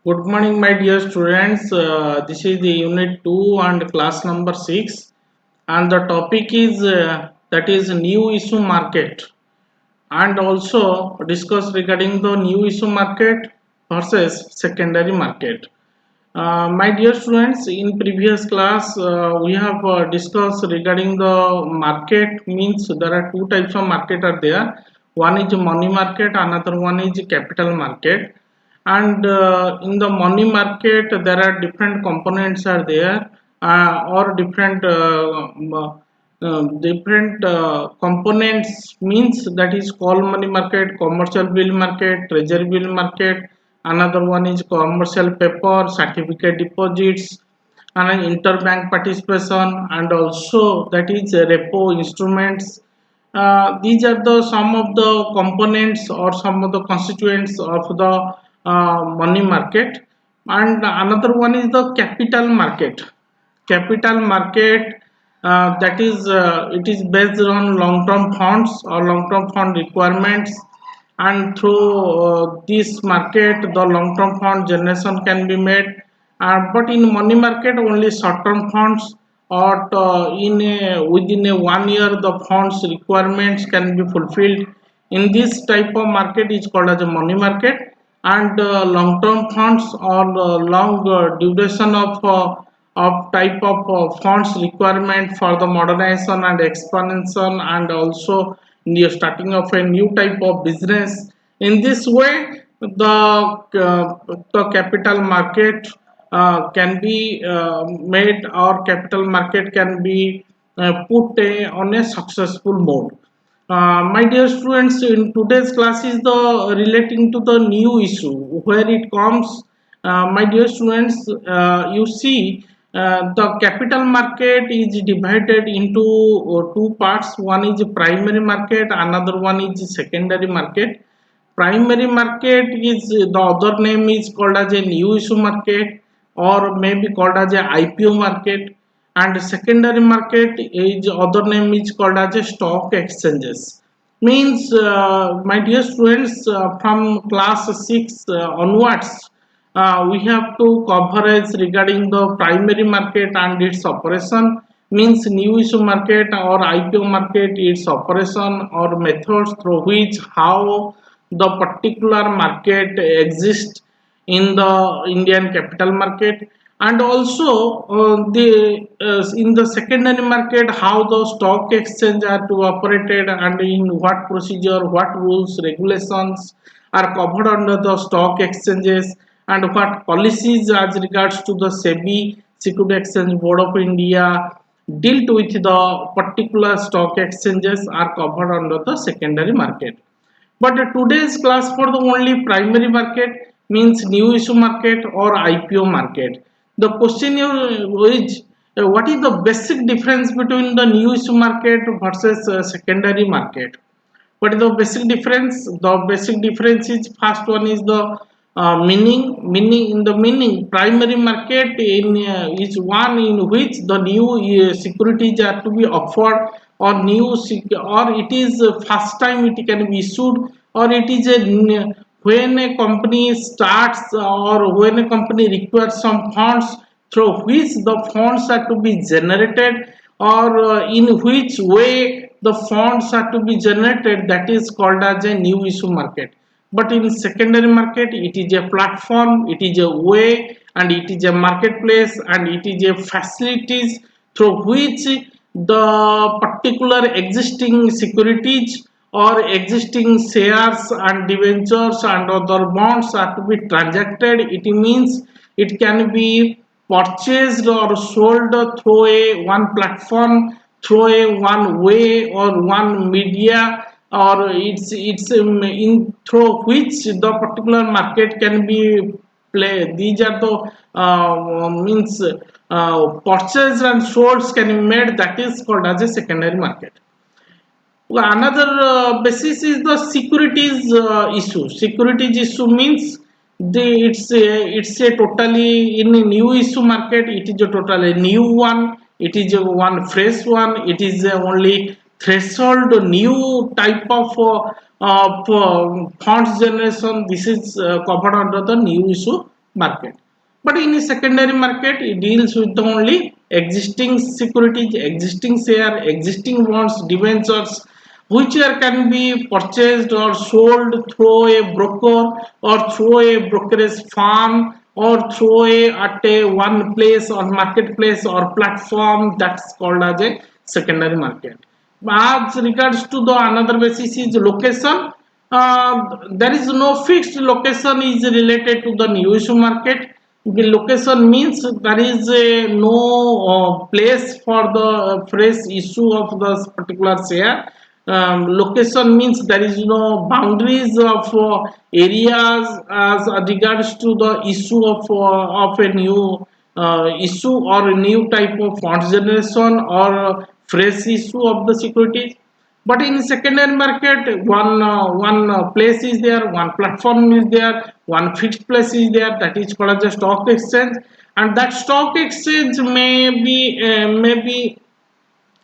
Good morning, my dear students. This is the unit 2 and class number 6, and the topic is that is new issue market, and also discuss regarding the new issue market versus secondary market. My dear students, in previous class we have discussed regarding the market. Means there are two types of market are there. One is money market, another one is capital market. And in the money market there are different components are there, or different components, means that is call money market, commercial bill market, treasury bill market. Another one is commercial paper, certificate deposits, and an interbank participation, and also that is repo instruments. These are the some of the components or some of the constituents of the money market. And another one is the capital market. Capital market, that is it is based on long term funds or long term fund requirements, and through this market the long term fund generation can be made. But in money market only short term funds, or within a 1 year the funds requirements can be fulfilled. In this type of market is called as a money market. And long term funds or long duration of type of funds requirement for the modernization and expansion, and also new starting of a new type of business. In this way the capital market can be made, or capital market can be on a successful mode. My dear students, in today's class is the relating to the new issue where it comes. My dear students, you see, the capital market is divided into two parts. One is primary market, another one is secondary market. Primary market is the other name is called as a new issue market, or maybe called as a IPO market. And secondary market is other name is called as a stock exchanges. Means, my dear students, from class 6 onwards, we have to coverage regarding the primary market and its operation. Means new issue market or IPO market, its operation or methods through which how the particular market exists in the Indian capital market. And also the in the secondary market how the stock exchange are to operated, and in what procedure, what rules regulations are covered under the stock exchanges, and what policies as regards to the SEBI, Security Exchange Board of India, dealt with the particular stock exchanges are covered under the secondary market. But today's class for the only primary market, means new issue market or IPO market. The question is what is the basic difference between the new issue market versus secondary market? What is the basic difference? The basic difference is, first one is the meaning. In the meaning, primary market is one in which the new securities are to be offered, or or it is first time it can be issued, or it is when a company starts, or when a company requires some funds through which the funds are to be generated, or in which way the funds are to be generated, that is called as a new issue market. But in secondary market it is a platform, it is a way, and it is a marketplace, and it is a facilities through which the particular existing securities or existing shares and debentures and other bonds are to be transacted. It means it can be purchased or sold through a one platform, through a one way or one media, or it's in through which the particular market can be play. These are the means purchase and sold can be made, that is called as a secondary market. Well, another basis is the securities issue. Securities issue means it's a totally in a new issue market. It is a totally new one. It is a one fresh one. It is a only threshold new type of funds generation. This is covered under the new issue market. But in a secondary market, it deals with only existing securities, existing share, existing bonds, debentures, which are can be purchased or sold through a broker or through a brokerage firm or through a at a one place or marketplace or platform, that's called as a secondary market. As regards to the another basis is location, there is no fixed location is related to the new issue market. The location means there is no place for the fresh issue of the particular share. Location means there is no boundaries of areas as regards to the issue of a new issue or a new type of fund generation or fresh issue of the securities. But in secondary market, one place is there, one platform is there, one fixed place is there, that is called as a stock exchange, and that stock exchange may be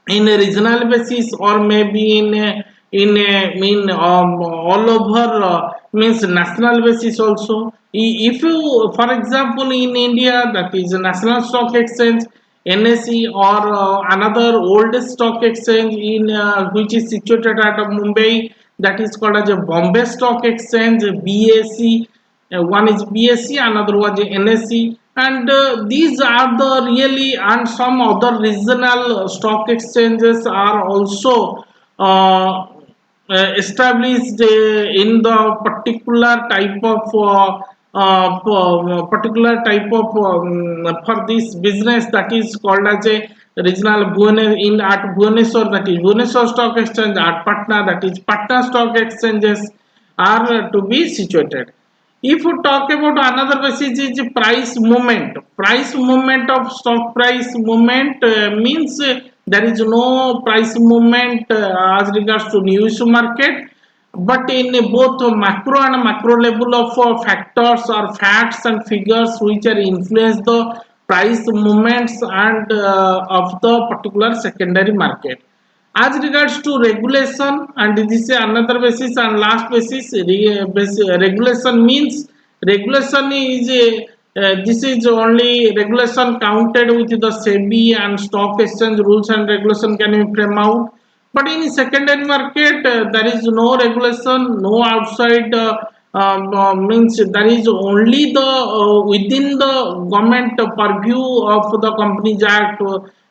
in a regional basis or maybe in all over means national basis also. If you, for example, in India, that is a national stock exchange, NSE, or another oldest stock exchange in which is situated at Mumbai, that is called as a Bombay Stock Exchange, BAC. One is BSC, another was NSE, and these are the really, and some other regional stock exchanges are also uh, established in the particular type of for this business, that is called as a regional in at Bhubaneswar, that is Bhubaneswar Stock Exchange, at Patna, that is Patna Stock Exchanges are to be situated. If you talk about another basis is price movement of stock price movement means there is no price movement as regards to new issue market, but in both macro and macro level of factors or facts and figures which are influence the price movements and of the particular secondary market. As regards to regulation, and this is another basis and last basis, regulation means regulation is this is only regulation counted with the SEBI and stock exchange rules and regulation can be frame out. But in secondary market, there is no regulation, no outside means there is only the within the government purview of the Companies Act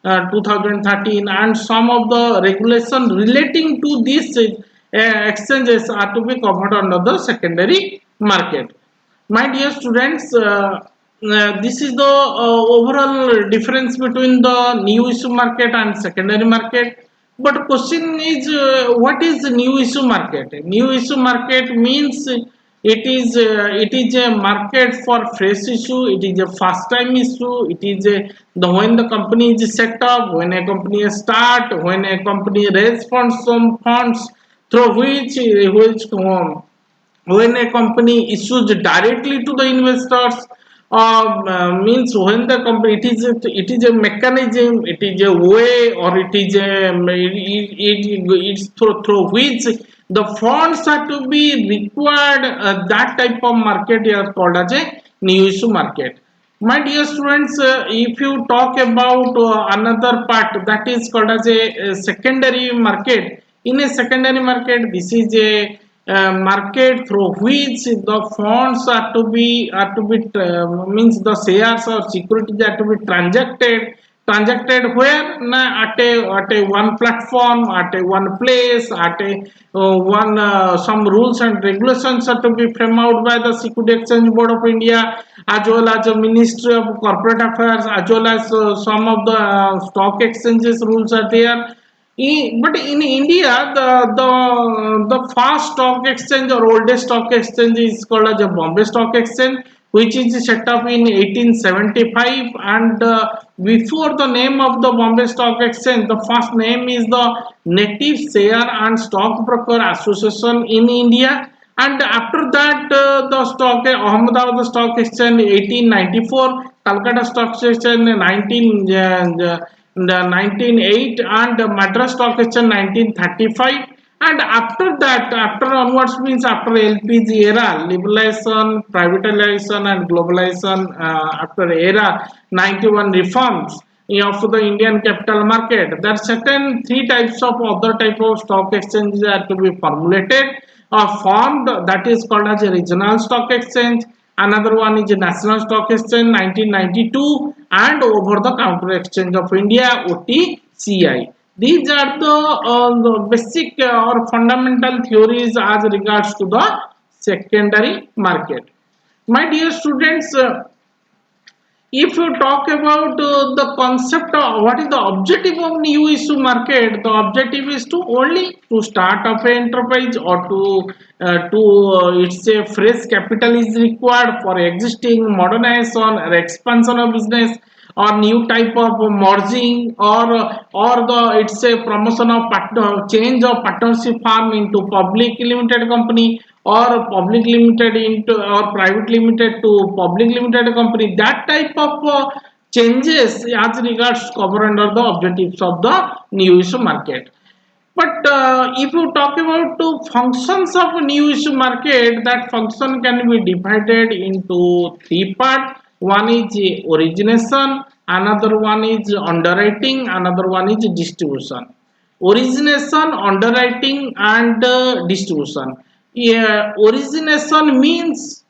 2013, and some of the regulation relating to these exchanges are to be covered under the secondary market. My dear students, this is the overall difference between the new issue market and secondary market. But question is, what is the new issue market? New issue market means it is a market for fresh issue. It is a first time issue. It is the when the company is set up, when a company start, when a company raise funds, some funds through which when a company issues directly to the investors, means when the company, it is a mechanism, it is a way, or it is it's through which the funds are to be required, that type of market is called as a new issue market. My dear students, if you talk about another part, that is called as a secondary market. In a secondary market, this is a market through which the funds are to be means the shares or securities are to be transacted where at a one platform, at a one place, at a one some rules and regulations are to be framed out by the Security Exchange Board of India, as well as the Ministry of Corporate Affairs, as well as some of the stock exchanges rules are there. But in India, the first stock exchange or oldest stock exchange is called as a Bombay Stock Exchange, which is set up in 1875. And before the name of the Bombay Stock Exchange, the first name is the Native Share and Stock Broker Association in India. And after that, the stock Ahmedabad Stock Exchange 1894, Calcutta Stock Exchange 1908, and Madras Stock Exchange 1935. And after that, after onwards means after LPG era, liberalization, privatization and globalization, after era 91 reforms of the Indian capital market, there are certain three types of other type of stock exchanges are to be formulated or formed, that is called as a regional stock exchange. Another one is a national stock exchange 1992, and over the counter exchange of India, OTCI. These are the basic or fundamental theories as regards to the secondary market. My dear students, if you talk about the concept of what is the objective of new issue market, the objective is to only to start up an enterprise, or to it's a fresh capital is required for existing modernization or expansion of business, or new type of merging, or the it's a promotion of partner, change of partnership firm into public limited company, or public limited into or private limited to public limited company. That type of changes as regards cover under the objectives of the new issue market. But if you talk about the functions of a new issue market, that function can be divided into three parts. One is origination, another one is underwriting, another one is distribution. Origination, underwriting, and distribution. Yeah, origination means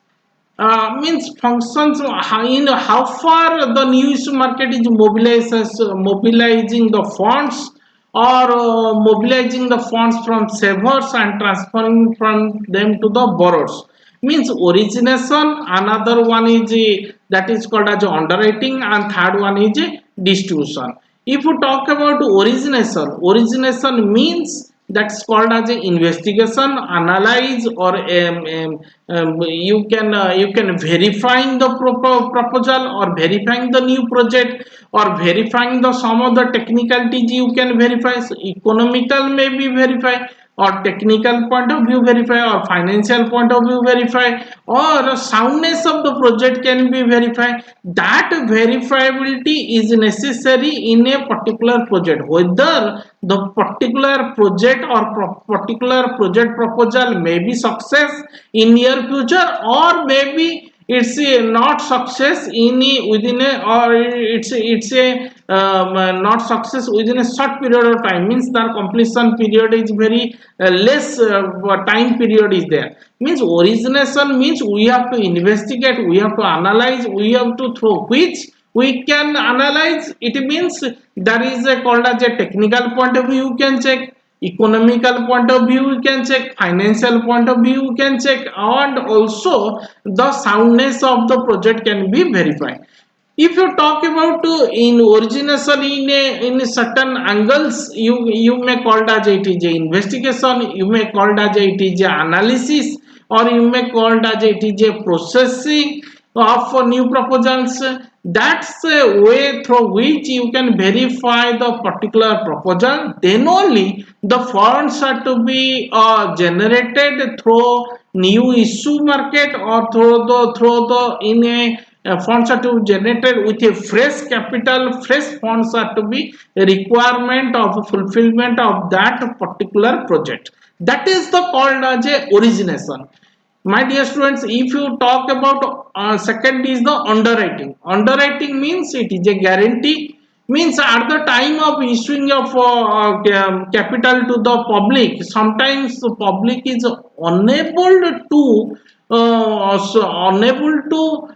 functions in how far the new issue market is mobilizing the funds, or mobilizing the funds from savers and transferring from them to the borrowers. Means origination, another one is that is called as underwriting, and third one is distribution. If you talk about origination means that's called as a investigation, analyze, or you can verifying the proposal, or verifying the new project, or verifying the some of the technicalities you can verify. So economical may be verified, or technical point of view verify, or financial point of view verify, or soundness of the project can be verified. That verifiability is necessary in a particular project, whether the particular project or particular project proposal may be success in near future, or maybe it's a not success in within a, or it's a not success within a short period of time, means the completion period is very less time period is there. Means origination means we have to investigate, we have to analyze, we have to through which we can analyze. It means there is a called as a technical point of view you can check, economical point of view you can check, financial point of view you can check, and also the soundness of the project can be verified. If you talk about in origination in certain angles, you may call it as it is a investigation, you may call it as it is a analysis, or you may call it as it is a processing of new proposals. That's a way through which you can verify the particular proposal. Then only the funds are to be generated through new issue market, or through the in a funds are to be generated with a fresh capital, fresh funds are to be a requirement of fulfillment of that particular project. That is the called as a origination. My dear students, if you talk about second is the underwriting. Underwriting means it is a guarantee, means at the time of issuing of capital to the public, sometimes the public is unable to unable to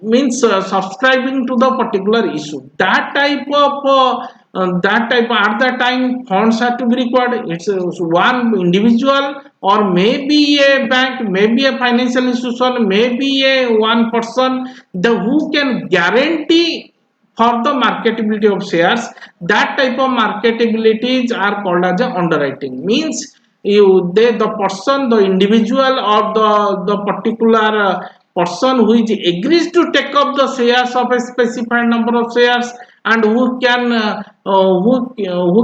means subscribing to the particular issue. That type of that type at that time funds have to be required. It's one individual, or maybe a bank, maybe a financial institution, maybe a one person, the who can guarantee for the marketability of shares. That type of marketabilities are called as a underwriting. Means the person, the individual, or the particular person who is agrees to take up the shares of a specified number of shares, and who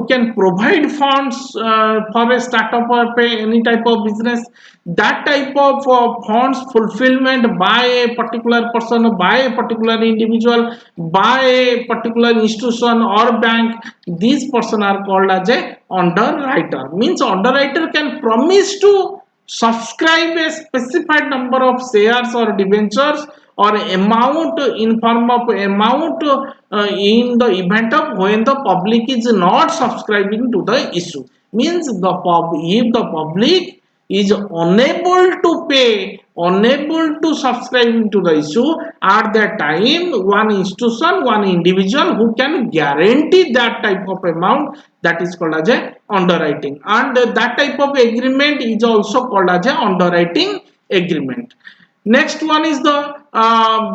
can provide funds for a startup or pay any type of business. That type of funds fulfillment by a particular person, by a particular individual, by a particular institution or bank, these person are called as a underwriter. Means underwriter can promise to subscribe a specified number of shares or debentures or amount in form of amount in the event of when the public is not subscribing to the issue. Means if the public is unable to pay, unable to subscribe to the issue, at that time one institution, one individual who can guarantee that type of amount, that is called as a underwriting, and that type of agreement is also called as a underwriting agreement. Next one is the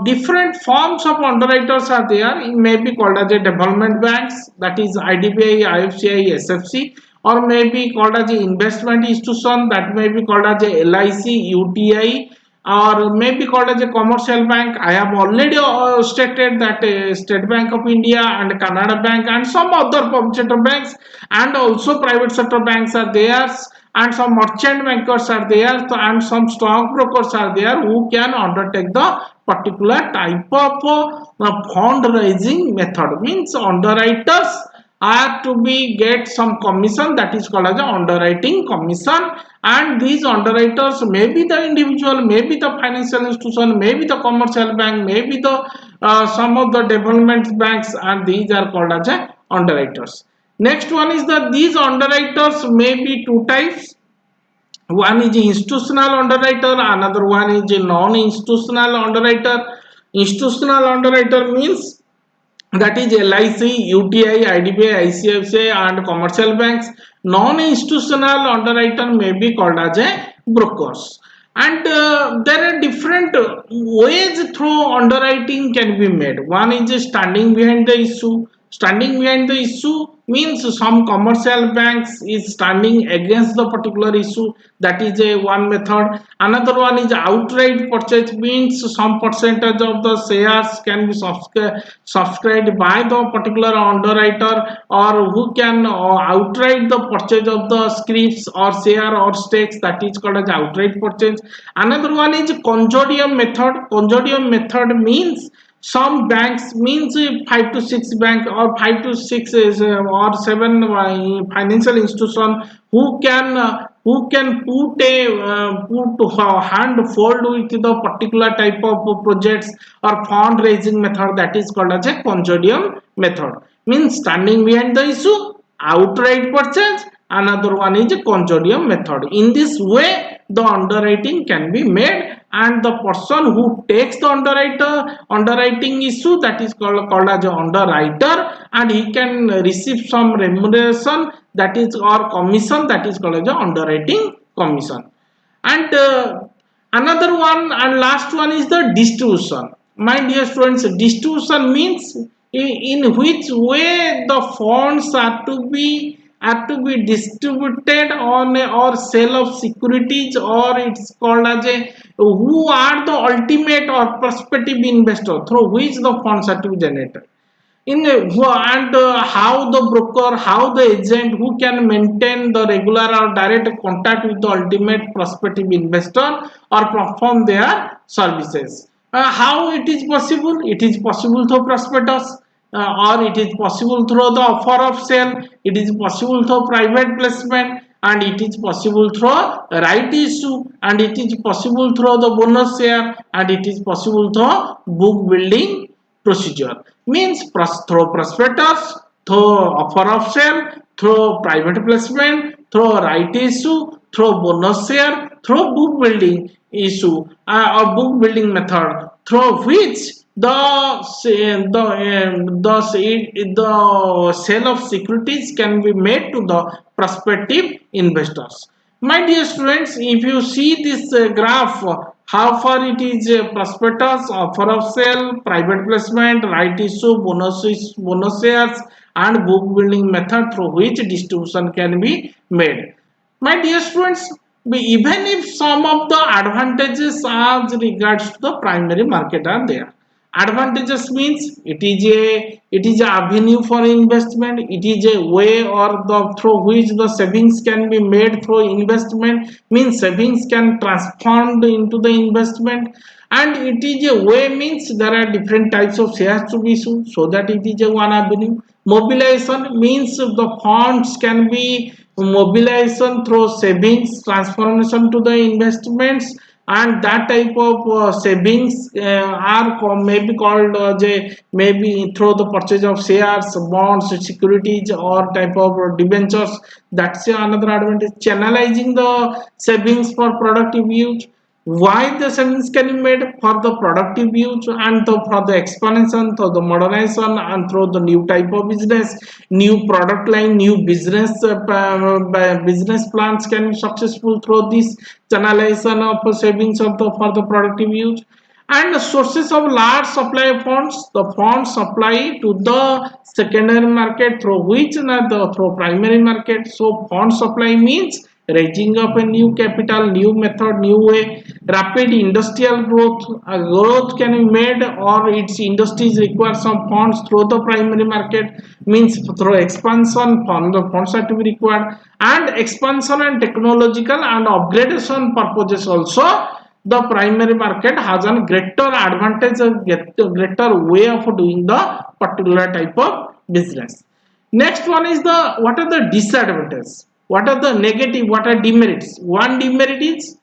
different forms of underwriters are there. It may be called as a development banks, that is IDBI, IFCI, SFC, or may be called as a investment institution, that may be called as a LIC, UTI, or may be called as a commercial bank. I have already stated that State Bank of India and Canada Bank and some other public sector banks and also private sector banks are there, and some merchant bankers are there, and some stock brokers are there who can undertake the particular type of fundraising method. Means underwriters are to be get some commission, that is called as a underwriting commission, and these underwriters may be the individual, may be the financial institution, may be the commercial bank, may be the some of the development banks, and these are called as a underwriters. Next one is that these underwriters may be two types. One is institutional underwriter, another one is non-institutional underwriter. Institutional underwriter means that is LIC, UTI, IDBI, ICICI and commercial banks. Non-institutional underwriter may be called as a brokers. And there are different ways through underwriting can be made. One is standing behind the issue. Standing behind the issue means some commercial banks is standing against the particular issue, that is a one method. Another one is outright purchase, means some percentage of the shares can be subscribed by the particular underwriter, or who can outright the purchase of the scrips or share or stakes, that is called as outright purchase. Another one is consortium method. Consortium method means some banks, means 5 to 6 bank or 5 to 6 or 7 financial institution who can put a hand fold with the particular type of projects or fundraising method, that is called as a consortium method. Means standing behind the issue, outright purchase. Another one is a consortium method. In this way the underwriting can be made, and the person who takes the underwriting issue, that is called as an underwriter, and he can receive some remuneration, that is or commission, that is called as an underwriting commission. And another one and last one is the distribution. My dear students, distribution means in which way the funds are to be distributed on a, or sale of securities, or it's called as a who are the ultimate or prospective investor through which the funds are to be generated in and how the broker, how the agent who can maintain the regular or direct contact with the ultimate prospective investor or perform their services. How it is possible? It is possible through prospectus, or it is possible through the offer of sale, it is possible through private placement, and it is possible through right issue, and it is possible through the bonus share, and it is possible through book building procedure. Means through prospectus, through offer of sale, through private placement, through right issue, through bonus share, through book building issue or book building method, through which the sale of securities can be made to the prospective investors. My dear students, if you see this graph, how far it is prospectus, offer of sale, private placement, right issue, bonus shares, and book building method through which distribution can be made. My dear students, even if some of the advantages as regards to the primary market are there, Advantages means it is a avenue for investment. It is a way or the through which the savings can be made through investment. Means savings can transformed into the investment, and it is a way means there are different types of shares to be issued, so that it is a one avenue. Mobilization means the funds can be mobilization through savings transformation to the investments, and that type of savings are maybe called maybe through the purchase of shares, bonds, securities, or type of debentures. That's another advantage. Channelizing the savings for productive use. Why the savings can be made for the productive use and for the expansion, for the modernization, and through the new type of business, new product line, new business plans can be successful through this channelization of savings of the for the productive use. And the sources of large supply of funds, the funds supply to the secondary market through which through primary market. So fund supply means raising of a new capital, new method, new way. Rapid industrial growth can be made, or its industries require some funds through the primary market, means through expansion the funds are to be required, and expansion and technological and upgradation purposes also. The primary market has a greater advantage, a greater way of doing the particular type of business. Next one is the what are the disadvantages, what are the negative, what are demerits. One demerit is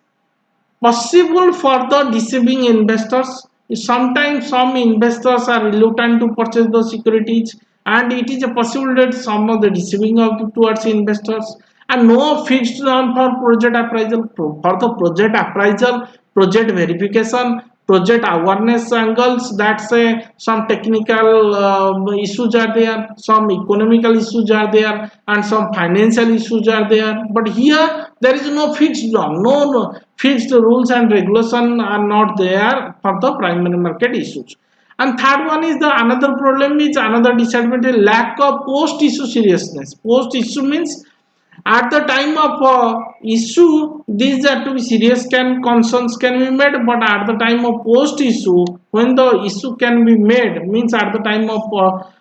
possible for the deceiving investors. Sometimes some investors are reluctant to purchase the securities, and it is a possible that some of the deceiving of towards investors. And no fixed term for project appraisal. For the project appraisal, project verification, project awareness angles, that's a some technical issues are there, some economical issues are there, and some financial issues are there. But here there is no fixed norm, no fixed rules and regulation are not there for the primary market issues. And third one is the another problem is another disadvantage, lack of post issue seriousness. Post issue means at the time of issue these are to be serious can concerns can be made, but at the time of post issue when the issue can be made means at the time of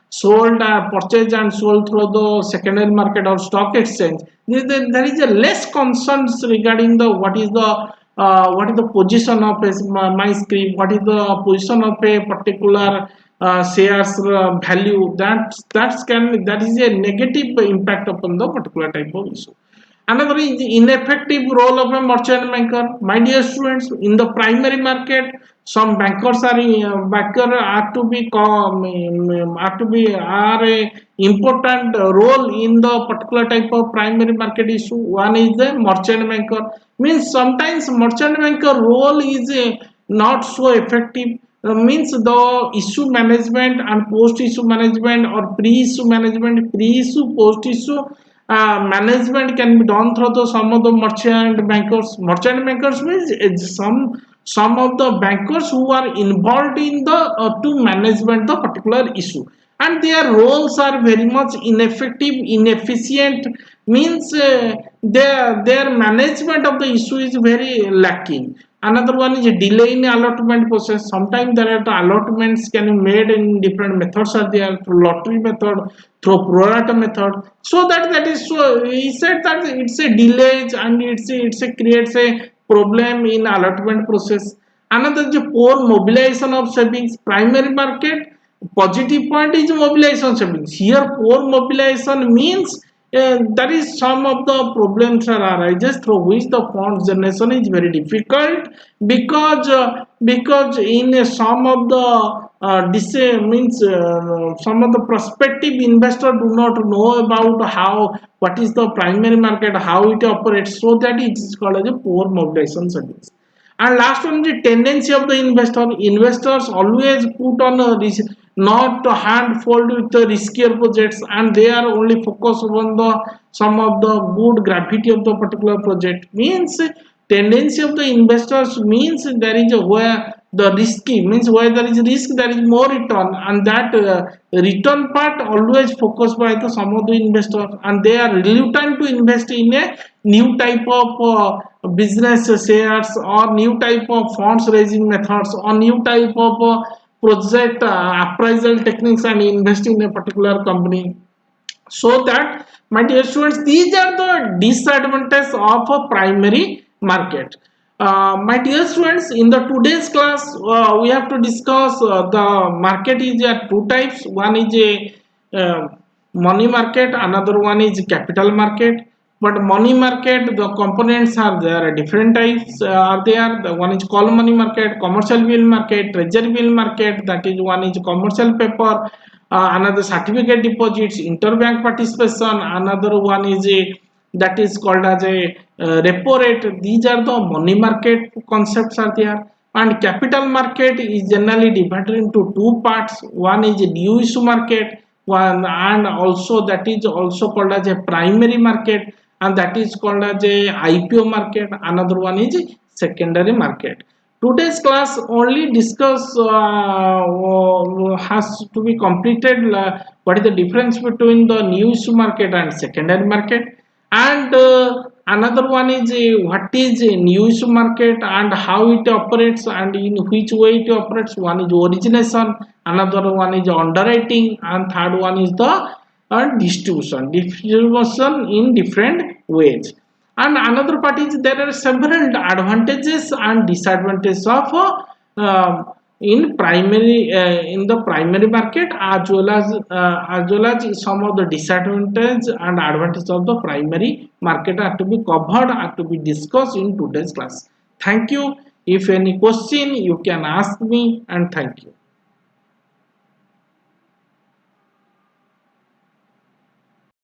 sold purchased and sold through the secondary market or stock exchange, there is a less concerns regarding the what is the position of my script, what is the position of a particular shares value. That is a negative impact upon the particular type of issue. Another is the ineffective role of a merchant banker. My dear students, in the primary market, some bankers are to be are a important role in the particular type of primary market issue. One is the merchant banker. Means sometimes merchant banker role is not so effective. Means the issue management and post issue management, or pre issue management, pre issue, post issue management can be done through the some of the merchant bankers. Merchant bankers means it's some of the bankers who are involved in the to management the particular issue, and their roles are very much ineffective, inefficient. Means their management of the issue is very lacking. Another one is a delay in allotment process. Sometimes there are the allotments can be made in different methods are there, through lottery method, through pro rata method. So that is so he said that it's a delay, and it's a creates a problem in allotment process. Another is a poor mobilization of savings. Primary market positive point is mobilization savings. Here poor mobilization means that is some of the problems are arises through which the funds generation is very difficult, because in some of the means some of the prospective investor do not know about how what is the primary market, how it operates, so that it is called as a poor mobilization savings. And last one, the tendency of the investor. Investors always put on a risk, not a handful with the riskier projects, and they are only focused on the some of the good gravity of the particular project. Means tendency of the investors means there is a where the risky means where there is risk there is more return, and that return part always focused by the some of the investors, and they are reluctant to invest in a new type of business shares, or new type of funds raising methods, or new type of project appraisal techniques and invest in a particular company. So that, my dear students, these are the disadvantages of a primary market. My dear students, in the today's class we have to discuss the market is two types. One is a money market, another one is capital market. But money market, the components are there, different types are there. The one is call money market, commercial bill market, treasury bill market, that is one is commercial paper, another certificate deposits, interbank participation, another one is a, that is called as a repo rate. These are the money market concepts are there. And capital market is generally divided into two parts. One is a new issue market, one, and also that is also called as a primary market, and that is called as a IPO market. Another one is secondary market. Today's class only discuss has to be completed what is the difference between the new issue market and secondary market, and another one is what is a new issue market and how it operates and in which way it operates. One is origination, another one is underwriting, and third one is the distribution in different ways. And another part is there are several advantages and disadvantages of in the primary market, as well as some of the disadvantages and advantages of the primary market are to be covered, are to be discussed in today's class. Thank you. If any question you can ask me, and thank you.